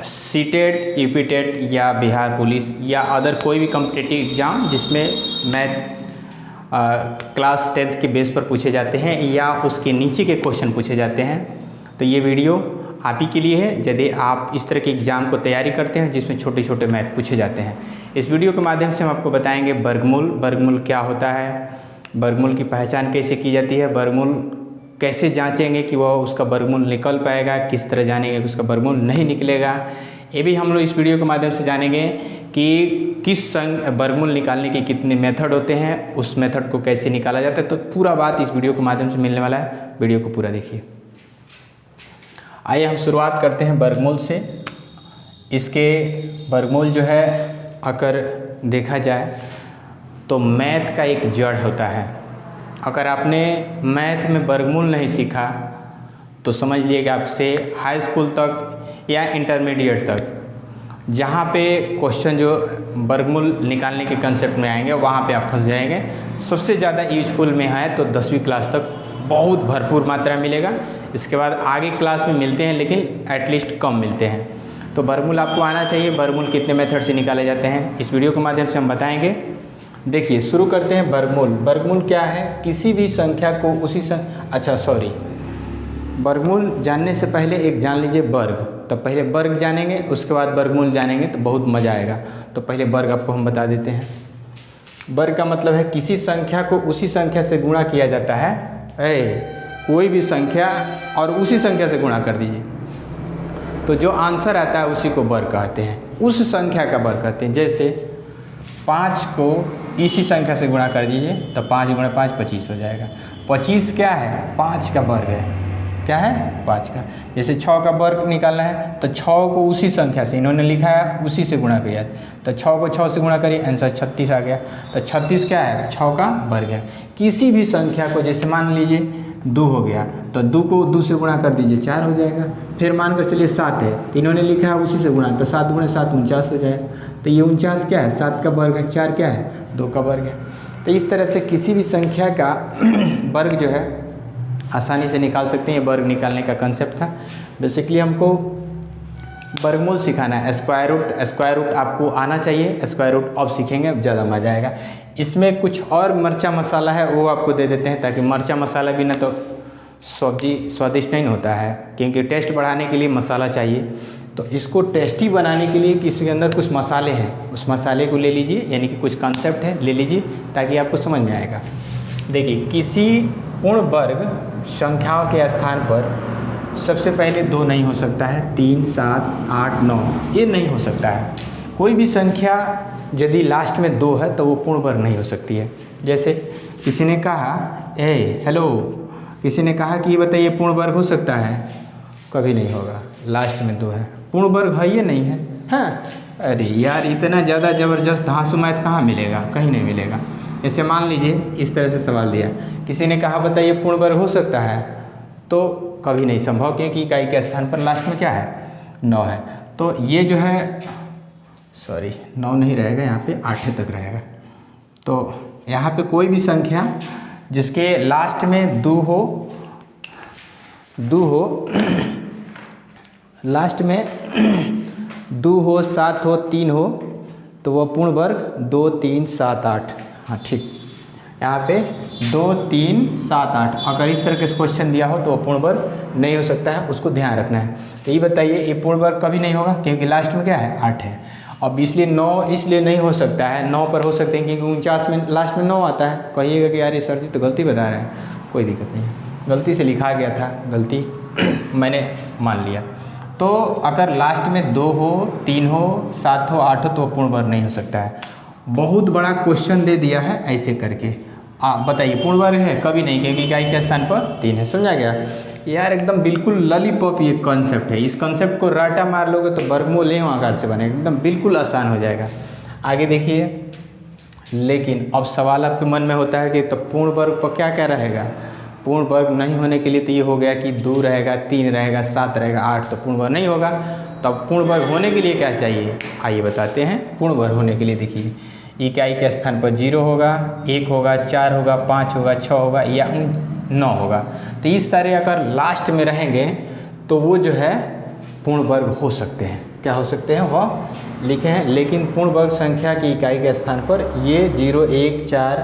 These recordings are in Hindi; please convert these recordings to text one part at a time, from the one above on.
सीटेट, यूपीटेट या बिहार पुलिस या अदर कोई भी कॉम्पिटिटिव एग्ज़ाम जिसमें मैथ क्लास 10th के बेस पर पूछे जाते हैं या उसके नीचे के क्वेश्चन पूछे जाते हैं, तो ये वीडियो आप ही के लिए है यदि आप इस तरह के एग्ज़ाम को तैयारी करते हैं जिसमें छोटे छोटे मैथ पूछे जाते हैं। इस वीडियो के माध्यम से हम आपको बताएंगे वर्गमूल क्या होता है, वर्गमूल की पहचान कैसे की जाती है, वर्गमूल कैसे जांचेंगे कि वह उसका वर्गमूल निकल पाएगा, किस तरह जानेंगे कि उसका वर्गमूल नहीं निकलेगा। ये भी हम लोग इस वीडियो के माध्यम से जानेंगे कि किस वर्गमूल निकालने के कितने मेथड होते हैं, उस मेथड को कैसे निकाला जाता है। तो पूरा बात इस वीडियो के माध्यम से मिलने वाला है, वीडियो को पूरा देखिए। आइए हम शुरुआत करते हैं वर्गमूल से। इसके वर्गमूल जो है अगर देखा जाए तो मैथ का एक जड़ होता है। अगर आपने मैथ में वर्गमूल नहीं सीखा तो समझ लीजिएगा आपसे हाई स्कूल तक या इंटरमीडिएट तक जहाँ पे क्वेश्चन जो वर्गमूल निकालने के कंसेप्ट में आएंगे वहाँ पे आप फंस जाएंगे। सबसे ज़्यादा यूजफुल में है तो 10वीं क्लास तक बहुत भरपूर मात्रा मिलेगा, इसके बाद आगे क्लास में मिलते हैं लेकिन एटलीस्ट कम मिलते हैं। तो वर्गमूल आपको आना चाहिए। वर्गमूल कितने मेथड से निकाले जाते हैं इस वीडियो के माध्यम से हम बताएंगे। देखिए शुरू करते हैं वर्गमूल। वर्गमूल क्या है? किसी भी संख्या को उसी वर्गमूल जानने से पहले एक जान लीजिए वर्ग। तो पहले वर्ग जानेंगे उसके बाद वर्गमूल जानेंगे तो बहुत मज़ा आएगा। तो पहले वर्ग आपको हम बता देते हैं। वर्ग का मतलब है किसी संख्या को उसी संख्या से गुणा किया जाता है। कोई भी संख्या और उसी संख्या से गुणा कर दीजिए तो जो आंसर आता है उसी को वर्ग कहते हैं, उस संख्या का वर्ग कहते हैं। जैसे 5 को इसी संख्या से गुणा कर दीजिए तो 5 गुणा 5 25 हो जाएगा। 25 क्या है? 5 का वर्ग है। क्या है? 5 का। जैसे 6 का वर्ग निकालना है तो 6 को उसी संख्या से इन्होंने लिखा है उसी से गुणा किया, तो 6 को 6 से गुणा करिए, आंसर 36 आ गया। तो 36 क्या है? 6 का वर्ग है। किसी भी संख्या को जैसे मान लीजिए 2 हो गया तो 2 को 2 से गुणा कर दीजिए 4 हो जाएगा। फिर मान कर चलिए 7 है, इन्होंने लिखा है उसी से गुणा, तो 7 गुणे 7 49 हो जाएगा। तो ये 49 क्या है? 7 का वर्ग है। 4 क्या है? 2 का वर्ग है। तो इस तरह से किसी भी संख्या का वर्ग जो है आसानी से निकाल सकते हैं। ये वर्ग निकालने का कंसेप्ट था। बेसिकली हमको वर्गमूल सिखाना है। स्क्वायर रूट आपको आना चाहिए। स्क्वायर रूट अब सीखेंगे, अब ज़्यादा मज़ा आएगा। इसमें कुछ और मरचा मसाला है वो आपको दे देते हैं ताकि मरचा मसाला भी ना तो सब्जी स्वादिष्ट नहीं होता है, क्योंकि टेस्ट बढ़ाने के लिए मसाला चाहिए। तो इसको टेस्टी बनाने के लिए इसके अंदर कुछ मसाले हैं, उस मसाले को ले लीजिए, यानी कि कुछ कॉन्सेप्ट है ले लीजिए ताकि आपको समझ में आएगा। देखिए किसी पूर्ण वर्ग संख्याओं के स्थान पर सबसे पहले 2 नहीं हो सकता है। 3, 7, 8, 9 ये नहीं हो सकता है। कोई भी संख्या यदि लास्ट में 2 है तो वो पूर्ण वर्ग नहीं हो सकती है। जैसे किसी ने कहा हेलो, किसी ने कहा कि ये बताइए पूर्ण वर्ग हो सकता है? कभी नहीं होगा, लास्ट में 2 है। पूर्ण वर्ग है ये नहीं है। हाँ, अरे यार इतना ज़्यादा ज़बरदस्त धांसू मैथ कहाँ मिलेगा? कहीं नहीं मिलेगा। जैसे मान लीजिए इस तरह से सवाल दिया, किसी ने कहा बताइए पूर्ण वर्ग हो सकता है? तो कभी नहीं संभव, क्योंकि इकाई के स्थान पर लास्ट में क्या है? 9 है। तो ये जो है 9 नहीं रहेगा, यहाँ पे 8 तक रहेगा। तो यहाँ पे कोई भी संख्या जिसके लास्ट में 2 हो लास्ट में 2 हो, 7 हो, 3 हो तो वह पूर्ण वर्ग 2, 3, 7, 8। हाँ ठीक, यहाँ पे 2, 3, 7, 8 अगर इस तरह के क्वेश्चन दिया हो तो वो पूर्ण वर्ग नहीं हो सकता है, उसको ध्यान रखना है। तो ये बताइए ये पूर्ण वर्ग कभी नहीं होगा क्योंकि लास्ट में क्या है? 8 है। अब इसलिए 9 इसलिए नहीं हो सकता है। 9 पर हो सकते हैं क्योंकि 49 में लास्ट में 9 आता है। कहिएगा कि यार ये सर जी तो गलती बता रहे हैं, कोई दिक्कत नहीं है, गलती से लिखा गया था, गलती मैंने मान लिया। तो अगर लास्ट में 2 हो, 3 हो, 7 हो, 8 हो तो पूर्ण वर्ग नहीं हो सकता है। बहुत बड़ा क्वेश्चन दे दिया है ऐसे करके, आप बताइए पूर्ण वर्ग है? कभी नहीं, क्योंकि इकाई के स्थान पर 3 है। समझा गया यार? एकदम बिल्कुल लॉलीपॉप ये कॉन्सेप्ट है। इस कॉन्सेप्ट को राटा मार लोगे तो वर्गमूल एवं आकार से बनेगा, एकदम बिल्कुल आसान हो जाएगा। आगे देखिए, लेकिन अब सवाल आपके मन में होता है कि तो पूर्ण वर्ग पर क्या क्या रहेगा? पूर्ण वर्ग नहीं होने के लिए तो ये हो गया कि 2 रहेगा, 3 रहेगा, 7 रहेगा, 8 तो पूर्ण वर्ग नहीं होगा। तब पूर्ण वर्ग होने के लिए क्या चाहिए? आइए बताते हैं। पूर्ण वर्ग होने के लिए देखिए इकाई के स्थान पर 0 होगा, 1 होगा, 4 होगा, 5 होगा, 6 होगा या 9 होगा। तो इस सारे अगर लास्ट में रहेंगे तो वो जो है पूर्ण वर्ग हो सकते हैं। क्या हो सकते हैं वह लिखे हैं, लेकिन पूर्ण वर्ग संख्या की इकाई के स्थान पर ये 0, 1, 4,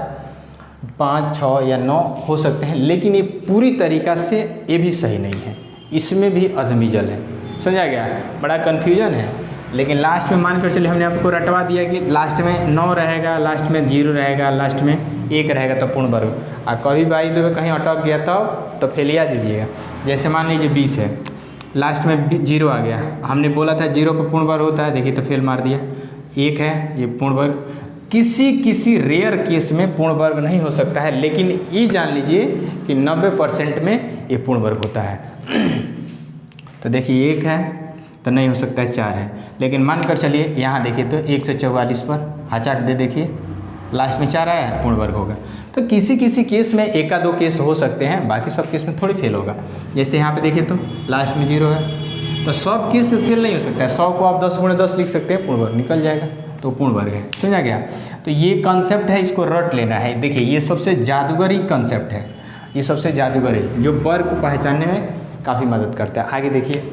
5, 6 या 9 हो सकते हैं, लेकिन ये पूरी तरीक़ा से ये भी सही नहीं है, इसमें भी अधमीजल है। समझा गया? बड़ा कन्फ्यूजन है, लेकिन लास्ट में मान कर चलिए हमने आपको रटवा दिया कि लास्ट में 9 रहेगा, लास्ट में 0 रहेगा, लास्ट में 1 रहेगा तो पूर्ण वर्ग। और कभी भाई तो कहीं अटक गया तो फेलिया दीजिएगा। जैसे मान लीजिए 20 है, लास्ट में 0 आ गया, हमने बोला था 0 पर पूर्ण वर्ग होता है, देखिए तो फेल मार दिया। 1 है, ये पूर्ण वर्ग। किसी रेयर केस में पूर्ण वर्ग नहीं हो सकता है, लेकिन ये जान लीजिए कि 90% में ये पूर्ण वर्ग होता है। तो देखिए 1 है तो नहीं हो सकता है, 4 है, लेकिन मान कर चलिए यहाँ देखिए तो 144 पर हचाक दे, देखिए लास्ट में 4 आया है, पूर्ण वर्ग होगा। तो किसी केस में 1-2 केस हो सकते हैं, बाकी सब केस में थोड़ी फेल होगा। जैसे यहाँ पे देखिए तो लास्ट में 0 है, तो सब केस में फेल नहीं हो सकता है। 100 को आप 10 × 10 लिख सकते हैं, पूर्ण वर्ग निकल जाएगा, तो पूर्ण वर्ग है। समझा गया? तो ये कॉन्सेप्ट है, इसको रट लेना है। देखिए ये सबसे जादूगरी कॉन्सेप्ट है, ये सबसे जादूगरी जो वर्ग को पहचानने में काफ़ी मदद करता है। आगे देखिए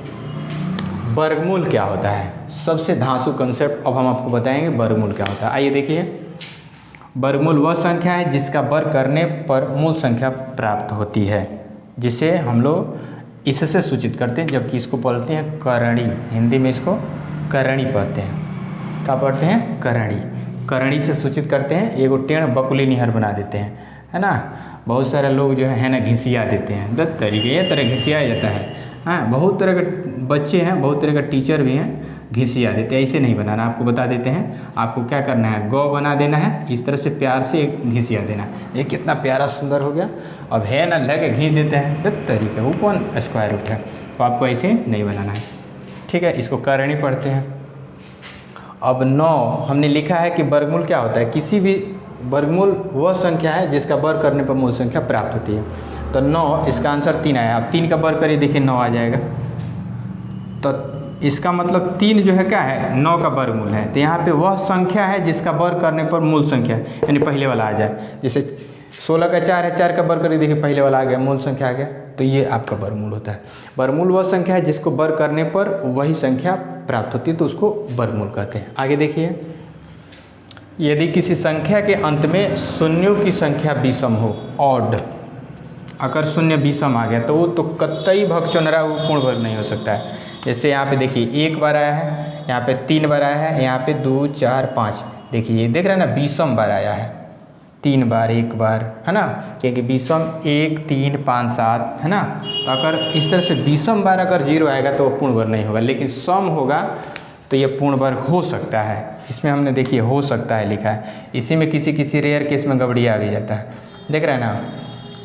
वर्गमूल क्या होता है, सबसे धांसू कॉन्सेप्ट अब हम आपको बताएंगे वर्गमूल क्या होता है। आइए देखिए, वर्गमूल वह संख्या है जिसका वर्ग करने पर मूल संख्या प्राप्त होती है, जिसे हम लोग इससे सूचित करते हैं, जबकि इसको बोलते हैं करणी। हिंदी में इसको करणी पढ़ते हैं। क्या पढ़ते हैं? करणी। करणी से सूचित करते हैं, एगो टेढ़ बकुली निहर बना देते हैं, है ना। बहुत सारे लोग जो है ना घिसिया देते हैं, 10 तरीके ये तरह घिसिया जाता है। हाँ, बहुत तरह के बच्चे हैं, बहुत तरह का टीचर भी हैं, घिसिया देते हैं। ऐसे नहीं बनाना, आपको बता देते हैं। आपको क्या करना है, गौ बना देना है, इस तरह से प्यार से घिसिया देना है। ये कितना प्यारा सुंदर हो गया। अब है ना लगे घी देते हैं, 10 तरीके, वो कौन स्क्वायर रूट है, तो आपको ऐसे नहीं बनाना है। ठीक है, इसको करणी पढ़ते हैं। अब 9 हमने लिखा है कि वर्गमूल क्या होता है, किसी भी वर्गमूल वह संख्या है जिसका वर्ग करने पर मूल संख्या प्राप्त होती है। तो 9, इसका आंसर 3 आया। अब 3 का वर्ग करिए, देखिए 9 आ जाएगा। तो इसका मतलब 3 जो है क्या है, 9 का वर्गमूल है। तो यहाँ पे वह संख्या है जिसका वर्ग करने पर मूल संख्या यानी पहले वाला आ जाए। जैसे 16 का 4 है, 4 का वर्ग करिए, देखिए पहले वाला आ गया, मूल संख्या आ गया। तो ये आपका वर्गमूल होता है। वर्गमूल वह संख्या है जिसको वर्ग करने पर वही संख्या प्राप्त होती है, तो उसको वर्गमूल कहते हैं। आगे देखिए, यदि किसी संख्या के अंत में शून्यों की संख्या विषम हो, ऑड, अगर शून्य विषम आ गया तो वो तो कतई भगचोनरा वो पूर्ण वर्ग नहीं हो सकता है। जैसे यहाँ पे देखिए 1 बार आया है, यहाँ पे 3 बार आया है, यहाँ पे 2, 4, 5, देखिए ये देख रहे हैं ना, विषम बार आया है, 3 बार, 1 बार, है ना, क्योंकि विषम 1, 3, 5, 7 है ना। तो अगर इस तरह से विषम बार अगर 0 आएगा तो वो पूर्ण वर्ग नहीं होगा, लेकिन सम होगा तो ये पूर्ण वर्ग हो सकता है। इसमें हमने देखिए हो सकता है लिखा है, इसी में किसी रेयर केस में गड़बड़िया आ भी जाता है, देख रहे हैं ना।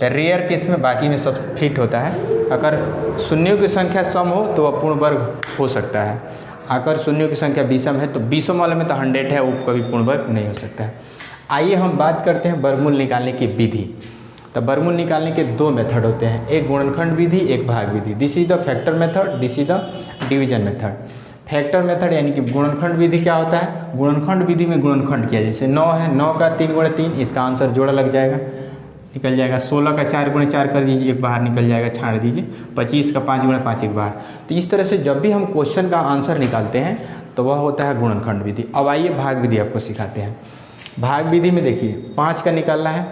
तो रेयर केस में बाकी में सब फिट होता है। अगर शून्यों की संख्या सम हो तो वह पूर्ण वर्ग हो सकता है। अगर शून्यों की संख्या विषम है तो विषम वाले में तो 100 है, वो कभी पूर्ण वर्ग नहीं हो सकता है। आइए हम बात करते हैं वर्गमूल निकालने की विधि। तो वर्गमूल निकालने के 2 मेथड होते हैं, एक गुणनखंड विधि, एक भाग विधि। This is the factor method, this is the division method. Factor method यानी कि गुणनखंड विधि क्या होता है, गुणनखंड विधि में गुणनखंड किया, जैसे 9 है, 9 का 3 × 3, इसका आंसर जोड़ा लग जाएगा, निकल जाएगा। 16 का 4 × 4 कर दीजिए, एक बाहर निकल जाएगा, छाड़ दीजिए। 25 का 5 × 5 एक बाहर। तो इस तरह से जब भी हम क्वेश्चन का आंसर निकालते हैं तो वह होता है गुणनखंड विधि। अब आइए भाग विधि आपको सिखाते हैं। भाग विधि में देखिए 5 का निकालना है,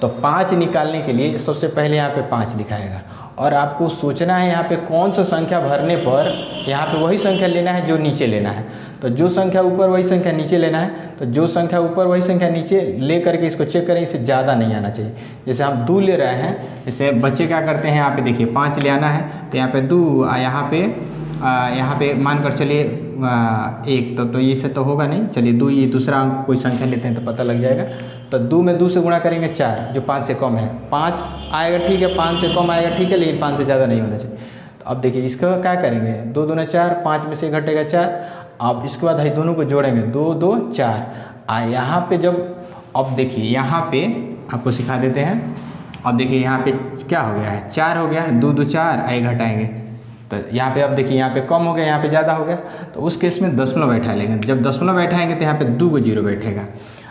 तो 5 निकालने के लिए सबसे पहले यहाँ पे 5 लिखाएगा और आपको सोचना है यहाँ पे कौन सा संख्या भरने पर यहाँ पे वही संख्या लेना है जो नीचे लेना है। तो जो संख्या ऊपर वही संख्या नीचे लेना है, तो जो संख्या ऊपर वही संख्या नीचे ले करके इसको चेक करें, इससे ज़्यादा नहीं आना चाहिए। जैसे हम 2 ले रहे हैं, जैसे बच्चे क्या करते हैं, यहाँ पे देखिए 5 ले आना है, तो यहाँ पे 2, यहाँ पे मान कर चलिए 1, तो ये से तो होगा नहीं। चलिए 2, ये दूसरा कोई संख्या लेते हैं तो पता लग जाएगा। तो 2 में 2 से गुणा करेंगे 4, जो 5 से कम है। 5 आएगा ठीक है, 5 से कम आएगा ठीक है, लेकिन 5 से ज़्यादा नहीं होना चाहिए। तो अब देखिए इसका क्या करेंगे, 2 दूना 4, 5 में से घटेगा 4। अब इसके बाद हम दोनों को जोड़ेंगे, 2, 2, 4। यहाँ पे जब, अब देखिए यहाँ पे आपको सिखा देते हैं। अब देखिए यहाँ पे क्या हो गया है, 4 हो गया है, 2, 2, 4, आए घटाएंगे तो यहाँ पे अब देखिए यहाँ पे कम हो गया, यहाँ पे ज़्यादा हो गया। तो उस केस में दशमलव बैठा लेंगे। जब दशमलव बैठाएंगे तो यहाँ पे 2 को 0 बैठेगा।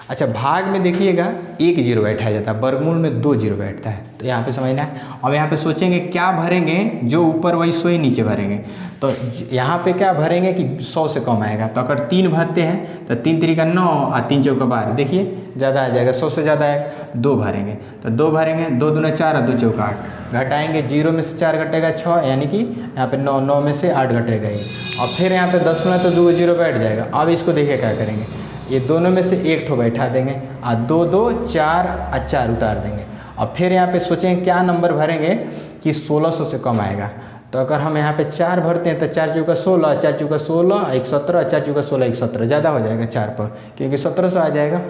अच्छा, भाग में देखिएगा 1 0 बैठाया जाता है, वर्गमूल में 2 0 बैठता है। तो यहाँ पे समझना है। अब यहाँ पे सोचेंगे क्या भरेंगे, जो ऊपर वही सो ही नीचे भरेंगे। तो यहाँ पे क्या भरेंगे कि 100 से कम आएगा। तो अगर 3 भरते हैं तो 3 3 का 9 और 3 चौका 12, देखिए ज़्यादा आ जाएगा, 100 से ज़्यादा आएगा। 2 भरेंगे तो 2 भरेंगे, 2 दूना 4 और 2 चौका 8, घटाएंगे 0 में से 4 घटेगा 6, यानी कि यहाँ पे 9, 9 में से 8 घटेगा ये। और फिर यहाँ पे 10 में तो 2 0 बैठ जाएगा। अब इसको देखिए क्या करेंगे, ये दोनों में से एक ठो बैठा देंगे और 2 2 4 और 4 उतार देंगे। और फिर यहाँ पे सोचें क्या नंबर भरेंगे कि 1600 से कम आएगा। तो अगर हम यहाँ पे 4 भरते हैं तो 4 चौका 16, 4 चौका 16, 1 17, 4 चौका 16, 1 17, ज़्यादा हो जाएगा 4 पर, क्योंकि 1700 आ जाएगा।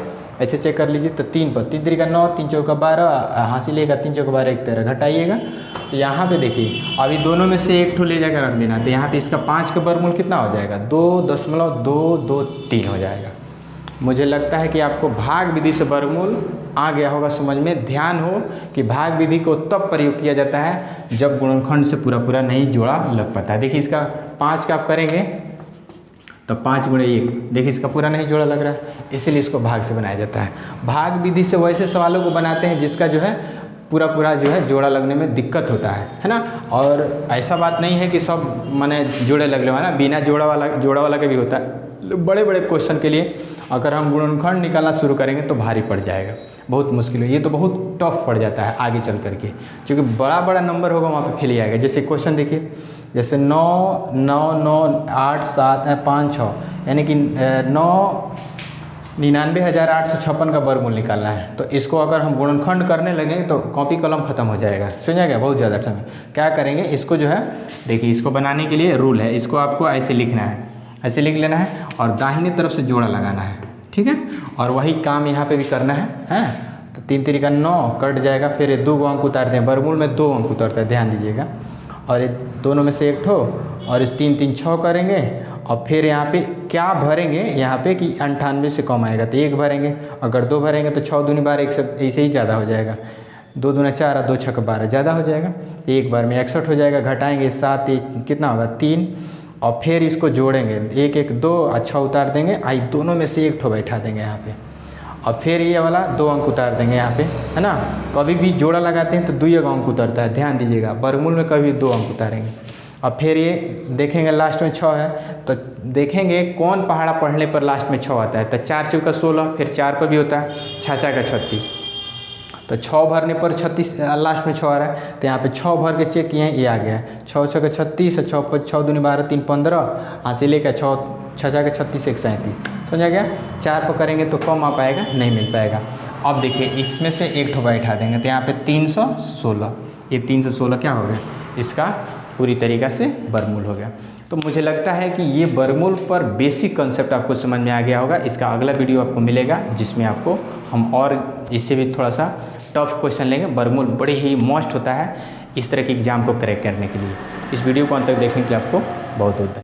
ऐसे चेक कर लीजिए। तो 3 पर 3 3 का 9, 3 चौका 12, हासिल लेगा 3 चौका 12 1 13, घटाइएगा। तो यहाँ पे देखिए अभी दोनों में से एक ठो ले जाकर रख देना। तो यहाँ पे इसका 5 का वर्गमूल कितना हो जाएगा, 2.223 हो जाएगा। मुझे लगता है कि आपको भाग विधि से वर्गमूल आ गया होगा समझ में। ध्यान हो कि भाग विधि को तब प्रयोग किया जाता है जब गुणनखंड से पूरा पूरा नहीं जोड़ा लग पाता है। देखिए इसका 5 का आप करेंगे तो 5 गुणे 1, देखिए इसका पूरा नहीं जोड़ा लग रहा है, इसीलिए इसको भाग से बनाया जाता है। भाग विधि से वैसे सवालों को बनाते हैं जिसका जो है पूरा पूरा जो है जोड़ा लगने में दिक्कत होता है ना। और ऐसा बात नहीं है कि सब माने जोड़े लगने वाला, बिना जोड़ा वाला के भी होता है। बड़े बड़े क्वेश्चन के लिए अगर हम गुणनखंड निकालना शुरू करेंगे तो भारी पड़ जाएगा, बहुत मुश्किल है। ये तो बहुत टफ पड़ जाता है आगे चल करके, क्योंकि बड़ा बड़ा नंबर होगा वहाँ पे फेल ही आएगा। जैसे क्वेश्चन देखिए, जैसे 9 9 9 8 7 5 6, यानी कि 99,856 का वर्गमूल निकालना है। तो इसको अगर हम गुणनखंड करने लगेंगे तो कॉपी कलम खत्म हो जाएगा, समझा गया, बहुत ज़्यादा समय। क्या करेंगे, इसको जो है देखिए, इसको बनाने के लिए रूल है, इसको आपको ऐसे लिखना है, ऐसे लिख लेना है और दाहिने तरफ से जोड़ा लगाना है, ठीक है। और वही काम यहाँ पे भी करना है, हैं। तो 3 3 का 9 कट जाएगा, फिर ये 2 अंक उतारते हैं, वर्गमूल में 2 अंक उतरता है, ध्यान दीजिएगा। और ये दोनों में से एक ठो, और इस 3 3 6 करेंगे। और फिर यहाँ पे क्या भरेंगे, यहाँ पे कि 98 से कम आएगा तो 1 भरेंगे। अगर 2 भरेंगे तो 6 दूनी 12, ऐसे ही ज़्यादा हो जाएगा। 2 दूना 4 और 2 6 12, ज़्यादा हो जाएगा। एक बार में 61 हो जाएगा। घटाएंगे 7 कितना होगा 3, और फिर इसको जोड़ेंगे 1 1 2, अच्छा उतार देंगे, आई दोनों में से एक ठो बैठा देंगे यहाँ पे। और फिर ये वाला 2 अंक उतार देंगे यहाँ पे, है ना। कभी भी जोड़ा लगाते हैं तो 2 अंक उतरता है, ध्यान दीजिएगा। वर्गमूल में कभी 2 अंक उतारेंगे। और फिर ये देखेंगे लास्ट में 6 है, तो देखेंगे कौन पहाड़ा पढ़ने पर लास्ट में 6 आता है। तो 4 चौका 16, फिर 4 पर भी होता है, 6 6 का 36, तो 6 भरने पर 36 लास्ट में 6 आ रहा है। तो यहाँ पे 6 भर के चेक किए हैं, ये आ गया है 6 6 का 36, 6 पर 6 दूनी 12 3 15, हासिल का 6 6 का 36 1 37, समझा गया। 4 पर करेंगे तो कम आ पाएगा, नहीं मिल पाएगा। अब देखिए इसमें से एक ठो बैठा देंगे, तो यहाँ पे 316, ये 316 क्या हो गया, इसका पूरी तरीक़ा से वर्गमूल हो गया। तो मुझे लगता है कि ये वर्गमूल पर बेसिक कंसेप्ट आपको समझ में आ गया होगा। इसका अगला वीडियो आपको मिलेगा जिसमें आपको हम और इससे भी थोड़ा सा टफ क्वेश्चन लेंगे। वर्गमूल बड़े ही मस्ट होता है इस तरह के एग्जाम को क्रैक करने के लिए। इस वीडियो को अंत तक देखने के लिए आपको बहुत बहुत